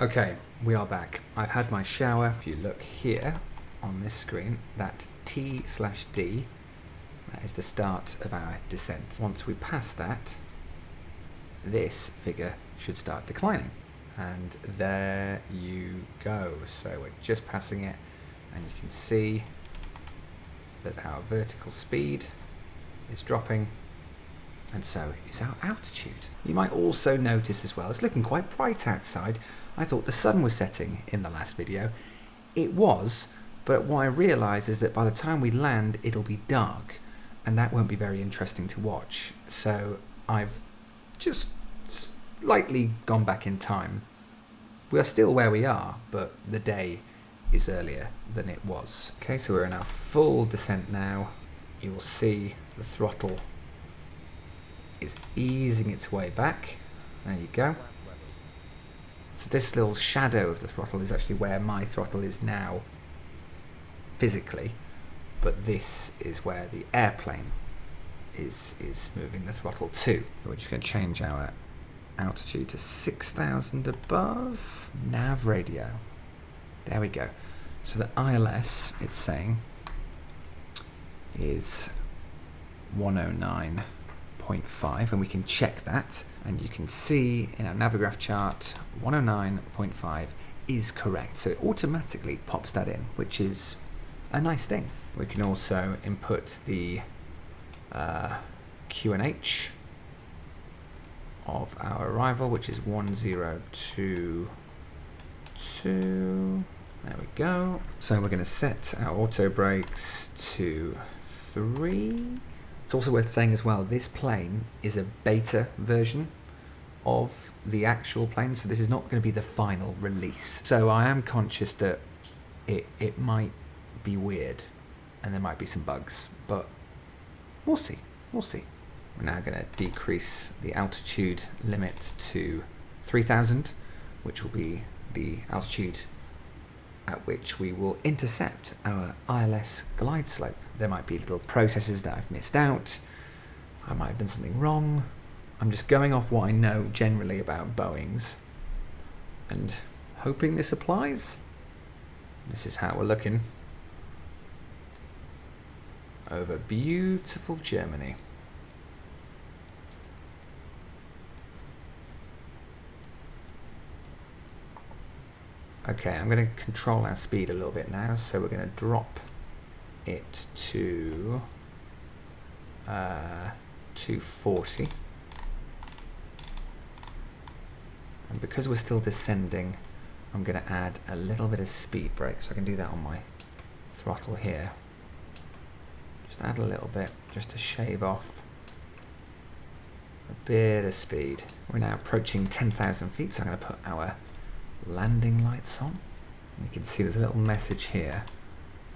Okay, we are back. I've had my shower. If you look here on this screen, that T/D, that is the start of our descent. Once we pass that, this figure should start declining. And there you go. So we're just passing it, and you can see that our vertical speed is dropping, and so is our altitude. You might also notice as well, it's looking quite bright outside. I thought the sun was setting in the last video. It was, but what I realised is that by the time we land, it'll be dark, and that won't be very interesting to watch. So I've just slightly gone back in time. We are still where we are, but the day is earlier than it was. Okay, so we're in our full descent now. You will see the throttle is easing its way back. There you go. So this little shadow of the throttle is actually where my throttle is now physically, but this is where the airplane is moving the throttle to. We're just going to change our altitude to 6,000 above. Nav radio. There we go. So the ILS, it's saying, is 109.5, and we can check that, and you can see in our Navigraph chart 109.5 is correct, so it automatically pops that in, which is a nice thing. We can also input the QNH of our arrival, which is 1022. There we go. So we're going to set our auto brakes to 3. It's also worth saying as well, this plane is a beta version of the actual plane, so this is not going to be the final release. So I am conscious that it might be weird and there might be some bugs, but we'll see. We'll see. We're now going to decrease the altitude limit to 3,000, which will be the altitude at which we will intercept our ILS glide slope. There might be little processes that I've missed out. I might have done something wrong. I'm just going off what I know generally about Boeings and hoping this applies. This is how we're looking over beautiful Germany. Okay, I'm going to control our speed a little bit now, so we're going to drop it to 240. And because we're still descending, I'm going to add a little bit of speed brake, so I can do that on my throttle here. Just add a little bit, just to shave off a bit of speed. We're now approaching 10,000 feet, so I'm going to put our landing lights on. You can see there's a little message here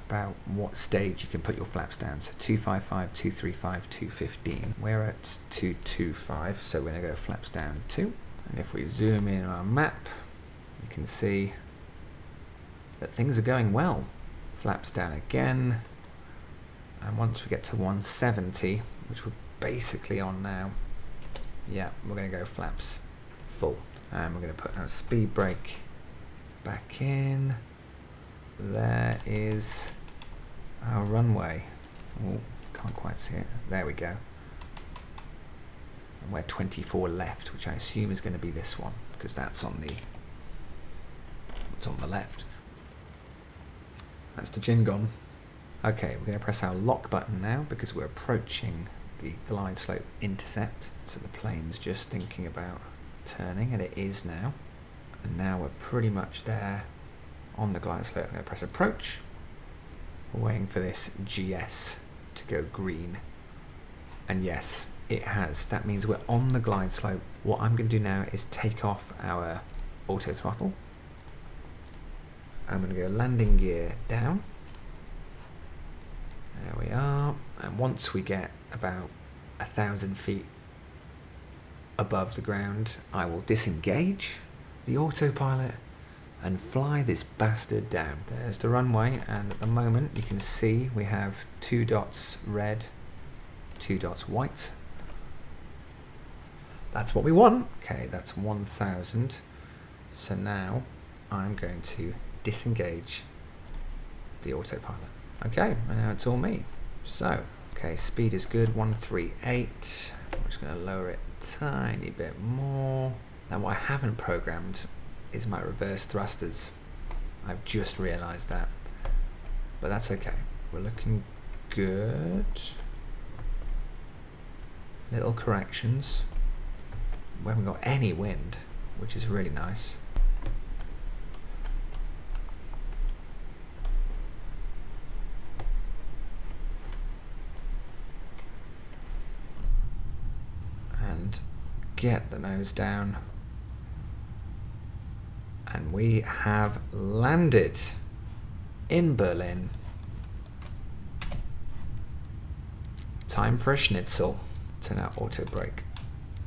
about what stage you can put your flaps down. So 255, 235, 215. We're at 225, so we're going to go flaps down 2. And if we zoom in on our map, you can see that things are going well. Flaps down again. And once we get to 170, which we're basically on now, yeah, we're going to go flaps full. And we're going to put our speed brake back in. There is our runway. Oh, can't quite see it. There we go. And we're 24 left, which I assume is going to be this one, because that's on the left. That's the Jingon. Okay, we're going to press our lock button now because we're approaching the glide slope intercept. So the plane's just thinking about turning, and it is now. And now we're pretty much there on the glide slope. I'm going to press approach. We're waiting for this GS to go green. And yes, it has. That means we're on the glide slope. What I'm going to do now is take off our auto throttle. I'm going to go landing gear down. There we are. And once we get about 1,000 feet above the ground, I will disengage the autopilot and fly this bastard down. There's the runway, and at the moment you can see we have 2 dots red, 2 dots white. That's what we want. Okay, that's 1,000. So now I'm going to disengage the autopilot. Okay, and now it's all me. So, okay, speed is good, 138. I'm just going to lower it a tiny bit more. Now what I haven't programmed is my reverse thrusters. I've just realised that. But that's okay. We're looking good. Little corrections. We haven't got any wind, which is really nice. And get the nose down. And we have landed in Berlin. Time for a schnitzel. Turn our auto brake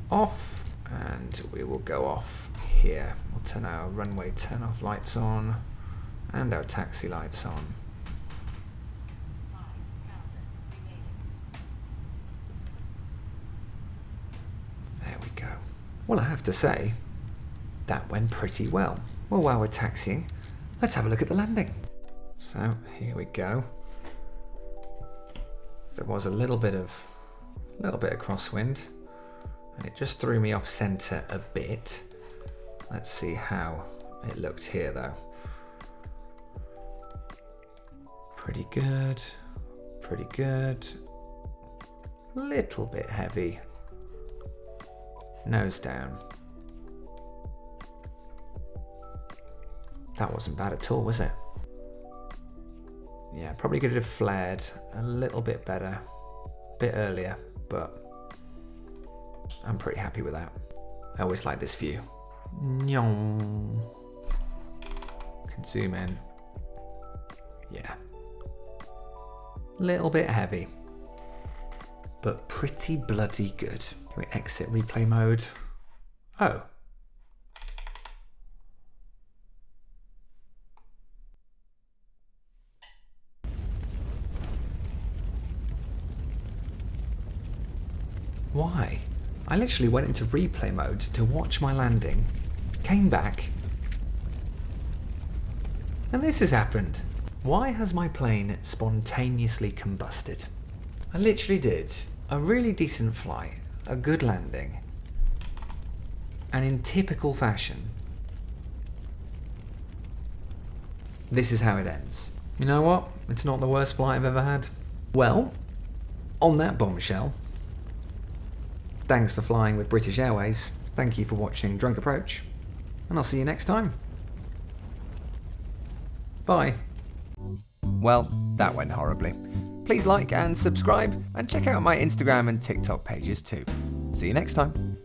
off, and we will go off here. We'll turn our runway turn off lights on and our taxi lights on. There we go. Well, I have to say, that went pretty well. Well, while we're taxiing, let's have a look at the landing. So here we go. There was a little bit of crosswind, and it just threw me off center a bit. Let's see how it looked here though. Pretty good, pretty good. Little bit heavy. Nose down. That wasn't bad at all, was it? Yeah, probably could have flared a little bit better, a bit earlier, but I'm pretty happy with that. I always like this view. Can zoom in. Yeah. Little bit heavy, but pretty bloody good. Can we exit replay mode? Oh. Why? I literally went into replay mode to watch my landing, came back, and this has happened. Why has my plane spontaneously combusted? I literally did a really decent flight, a good landing, and in typical fashion, this is how it ends. You know what? It's not the worst flight I've ever had. Well, on that bombshell, thanks for flying with British Airways. Thank you for watching Drunk Approach, and I'll see you next time. Bye. Well, that went horribly. Please like and subscribe, and check out my Instagram and TikTok pages too. See you next time.